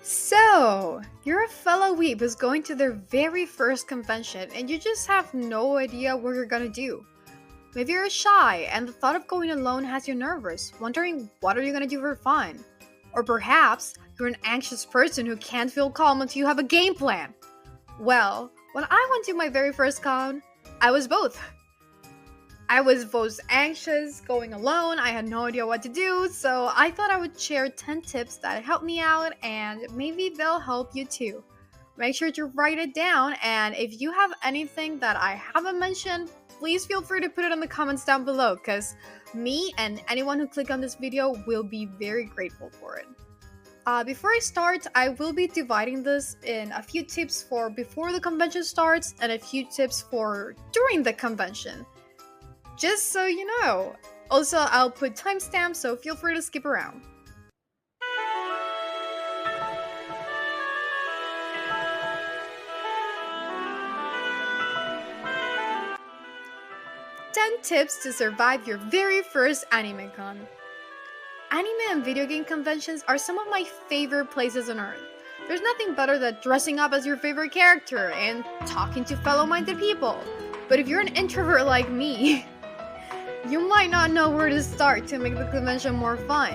So, you're a fellow weeb who's going to their very first convention and you just have no idea what you're gonna do. Maybe you're shy and the thought of going alone has you nervous, wondering what are you gonna do for fun. Or perhaps you're an anxious person who can't feel calm until you have a game plan. Well, when I went to my very first con, I was both. I was both anxious, going alone, I had no idea what to do, so I thought I would share 10 tips that helped me out and maybe they'll help you too. Make sure to write it down, and if you have anything that I haven't mentioned, please feel free to put it in the comments down below, because me and anyone who click on this video will be very grateful for it. Before I start, I will be dividing this in a few tips for before the convention starts and a few tips for during the convention. Just so you know. Also, I'll put timestamps, so feel free to skip around. Ten tips to survive your very first anime con. Anime and video game conventions are some of my favorite places on earth. There's nothing better than dressing up as your favorite character and talking to fellow-minded people. But if you're an introvert like me, you might not know where to start to make the convention more fun.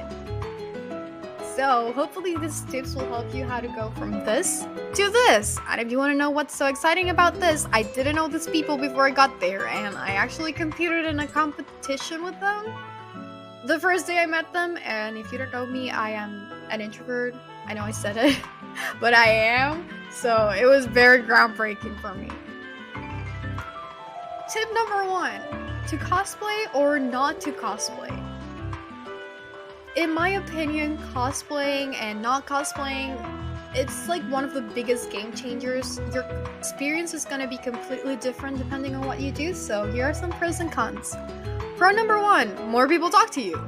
So hopefully these tips will help you how to go from this to this. And if you want to know what's so exciting about this, I didn't know these people before I got there and I actually competed in a competition with them the first day I met them. And if you don't know me, I am an introvert. I know I said it, but I am. So it was very groundbreaking for me. Tip number 1. To cosplay or not to cosplay. In my opinion, cosplaying and not cosplaying, it's like one of the biggest game changers. Your experience is going to be completely different depending on what you do, so here are some pros and cons. Pro number 1, more people talk to you.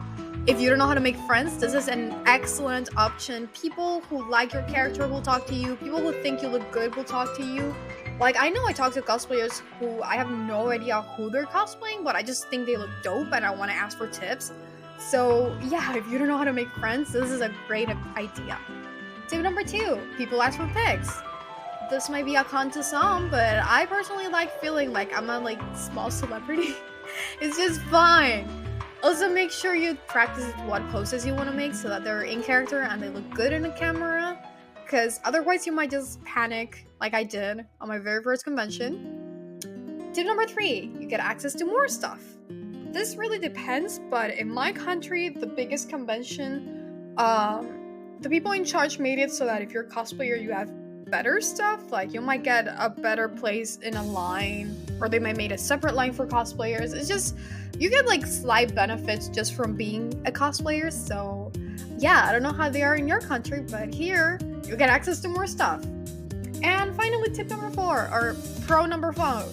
If you don't know how to make friends, this is an excellent option. People who like your character will talk to you. People who think you look good will talk to you. Like, I know I talk to cosplayers who I have no idea who they're cosplaying, but I just think they look dope and I want to ask for tips. So yeah, if you don't know how to make friends, this is a great idea. Tip number 2, people ask for pics. This might be a con to some, but I personally like feeling like I'm a small celebrity. It's just fun. Also, make sure you practice what poses you want to make so that they're in character and they look good in the camera. Because otherwise you might just panic like I did on my very first convention. Tip number 3, you get access to more stuff. This really depends, but in my country, the biggest convention, the people in charge made it so that if you're a cosplayer, you have better stuff. Like, you might get a better place in a line, or they might make a separate line for cosplayers. It's just, you get slight benefits just from being a cosplayer. So yeah, I don't know how they are in your country, but here, you get access to more stuff. And finally, tip number 4, or pro number 4.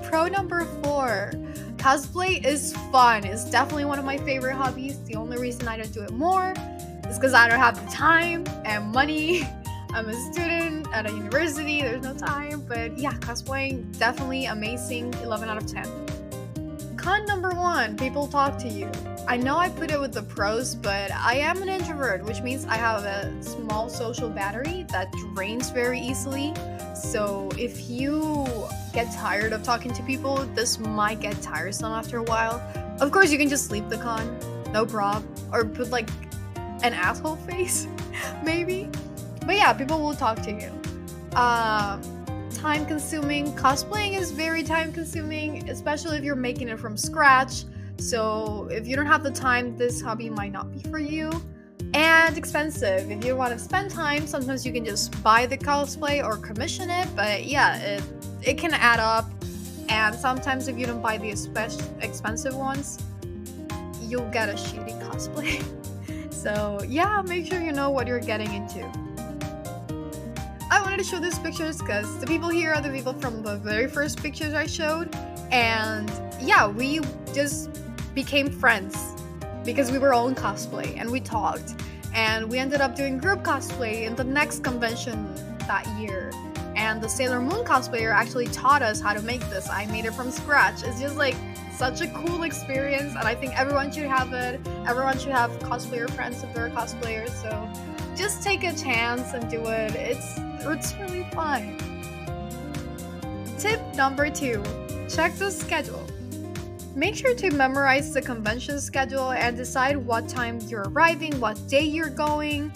Pro number 4. Cosplay is fun. It's definitely one of my favorite hobbies. The only reason I don't do it more is because I don't have the time and money. I'm a student at a university. There's no time. But yeah, cosplaying, definitely amazing. 11 out of 10. Con number 1, people talk to you. I know I put it with the pros, but I am an introvert, which means I have a small social battery that drains very easily. So if you get tired of talking to people, this might get tiresome after a while. Of course, you can just leave the con, no prob, or put an asshole face, maybe. But yeah, people will talk to you. Time consuming. Cosplaying is very time consuming, especially if you're making it from scratch. So if you don't have the time, this hobby might not be for you. And expensive. If you want to spend time, sometimes you can just buy the cosplay or commission it. But yeah, it can add up. And sometimes if you don't buy the expensive ones, you'll get a shitty cosplay. So yeah, make sure you know what you're getting into. I wanted to show these pictures because the people here are the people from the very first pictures I showed. And yeah, we just became friends because we were all in cosplay and we talked. And we ended up doing group cosplay in the next convention that year. And the Sailor Moon cosplayer actually taught us how to make this. I made it from scratch. It's just such a cool experience, and I think everyone should have it. Everyone should have cosplayer friends if they're cosplayers. So just just take a chance and do it. It's really fun. Tip number 2, check the schedule. Make sure to memorize the convention schedule and decide what time you're arriving, what day you're going.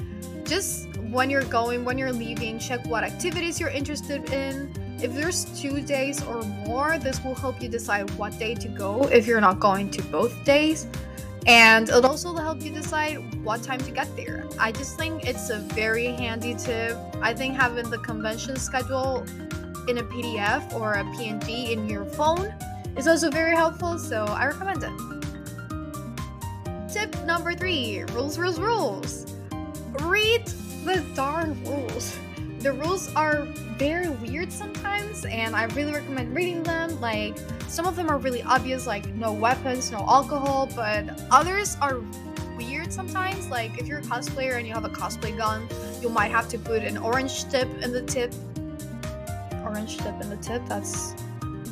Just when you're going, when you're leaving, check what activities you're interested in. If there's 2 days or more, this will help you decide what day to go if you're not going to both days. And it'll also help you decide what time to get there. I just think it's a very handy tip. I think having the convention schedule in a PDF or a PNG in your phone is also very helpful, so I recommend it. Tip number 3, rules. Read the darn rules. The rules are very weird sometimes, and I really recommend reading them. Like, some of them are really obvious, like no weapons, no alcohol, but others are weird sometimes. Like, if you're a cosplayer and you have a cosplay gun, you might have to put an orange tip in the tip. Orange tip in the tip, that's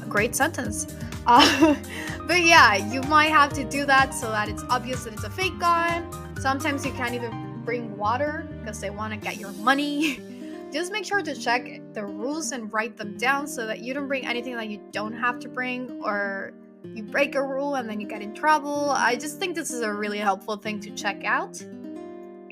a great sentence. But yeah, you might have to do that so that it's obvious that it's a fake gun. Sometimes you can't even bring water because they want to get your money. Just make sure to check the rules and write them down so that you don't bring anything that you don't have to bring, or you break a rule and then you get in trouble. I just think this is a really helpful thing to check out.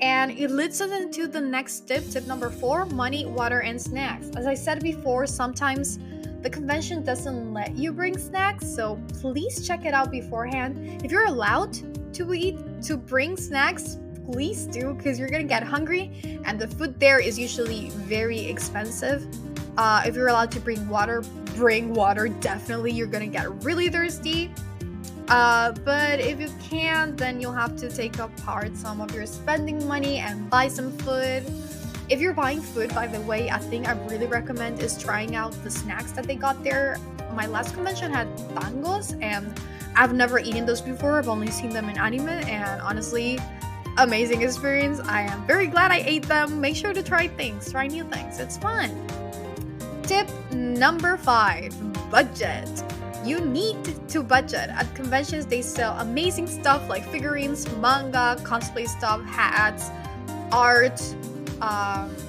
And it leads us into the next tip number 4, money, water, and snacks. As I said before, sometimes the convention doesn't let you bring snacks, so please check it out beforehand. If you're allowed to bring snacks, please do, because you're gonna get hungry, and the food there is usually very expensive. If you're allowed to bring water, definitely. You're gonna get really thirsty. But if you can't, then you'll have to take apart some of your spending money and buy some food. If you're buying food, by the way, a thing I really recommend is trying out the snacks that they got there. My last convention had tangos, and I've never eaten those before. I've only seen them in anime, and honestly, amazing experience. I am very glad I ate them. Make sure to try new things. It's fun. Tip number 5, budget. You need to budget. At conventions, they sell amazing stuff like figurines, manga, cosplay stuff, hats, art,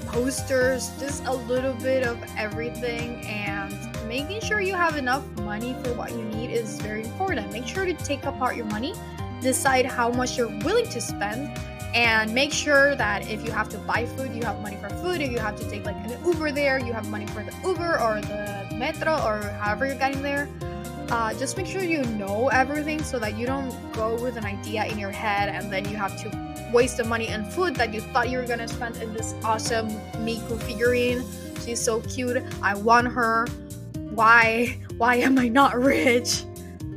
posters, just a little bit of everything, and making sure you have enough money for what you need is very important. Make sure to take apart your money, decide how much you're willing to spend, and make sure that if you have to buy food, you have money for food. If you have to take like an Uber there, you have money for the Uber or the metro or however you're getting there. Just make sure you know everything so that you don't go with an idea in your head and then you have to waste the money on food that you thought you were gonna spend in this awesome Miku figurine. She's so cute. I want her. Why am I not rich?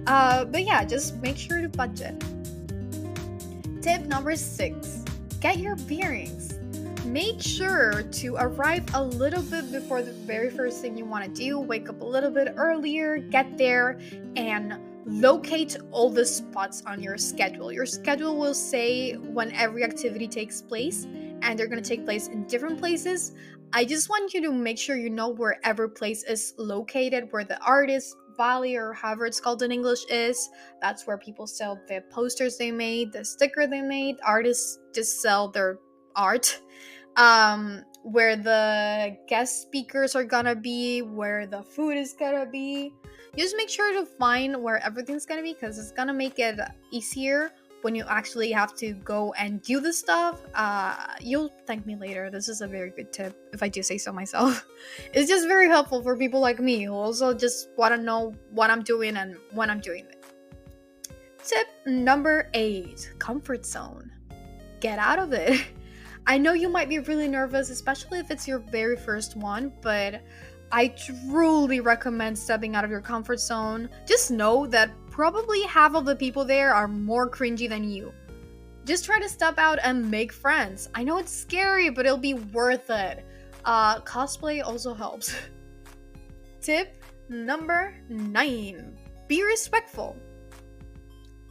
But yeah, just make sure to budget. Tip number 6, get your bearings. Make sure to arrive a little bit before the very first thing you want to do. Wake up a little bit earlier, get there, and locate all the spots on your schedule. Your schedule will say when every activity takes place, and they're going to take place in different places. I just want you to make sure you know where every place is located, where the artist valley or however it's called in English is. That's where people sell the posters they made, the sticker they made. Artists just sell their art. Where the guest speakers are gonna be, where the food is gonna be. Just make sure to find where everything's gonna be, because it's gonna make it easier when you actually have to go and do the stuff. You'll thank me later. This is a very good tip, if I do say so myself. It's just very helpful for people like me who also just want to know what I'm doing and when I'm doing it. Tip number 8, comfort zone. Get out of it. I know you might be really nervous, especially if it's your very first one, but I truly recommend stepping out of your comfort zone. Just know that probably half of the people there are more cringy than you. Just try to step out and make friends. I know it's scary, but it'll be worth it. Cosplay also helps. Tip number 9, be respectful.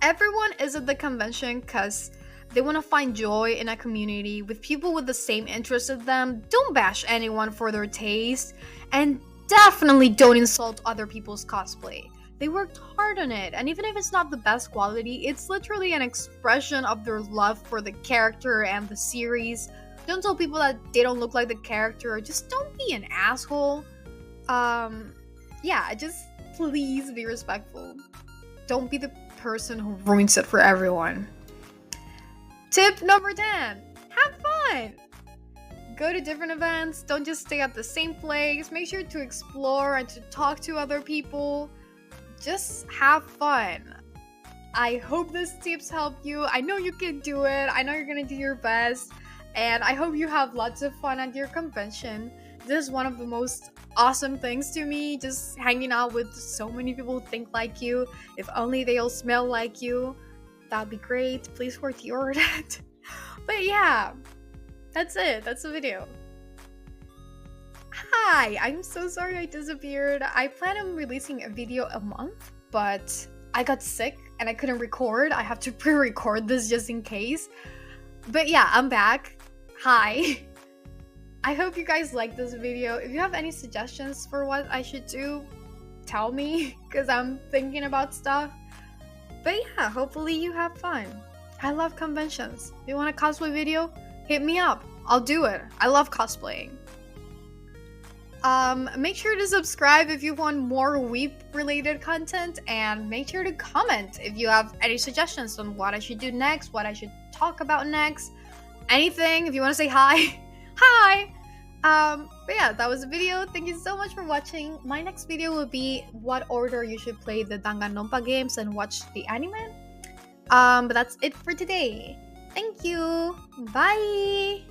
Everyone is at the convention because they want to find joy in a community with people with the same interests as them. Don't bash anyone for their taste, and definitely don't insult other people's cosplay. They worked hard on it, and even if it's not the best quality, it's literally an expression of their love for the character and the series. Don't tell people that they don't look like the character, or just don't be an asshole. Yeah, just please be respectful. Don't be the person who ruins it for everyone. Tip number 10, have fun. Go to different events, don't just stay at the same place. Make sure to explore and to talk to other people. Just have fun. I hope these tips help you. I know you can do it. I know you're gonna do your best. And I hope you have lots of fun at your convention. This is one of the most awesome things to me, just hanging out with so many people who think like you. If only they all smell like you, that'd be great. Please wear deodorant. But yeah, that's it. That's the video. Hi, I'm so sorry I disappeared. I plan on releasing a video a month, but I got sick and I couldn't record. I have to pre-record this just in case. But yeah, I'm back. Hi. I hope you guys like this video. If you have any suggestions for what I should do, tell me, because I'm thinking about stuff. But yeah, hopefully you have fun. I love conventions. If you want a cosplay video, hit me up. I'll do it. I love cosplaying. Make sure to subscribe if you want more weeb related content, and make sure to comment if you have any suggestions on what I should do next, what I should talk about next, anything. If you want to say hi, hi. But yeah, that was the video. Thank you so much for watching. My next video will be what order you should play the Danganronpa games and watch the anime. But that's it for today. Thank you. Bye.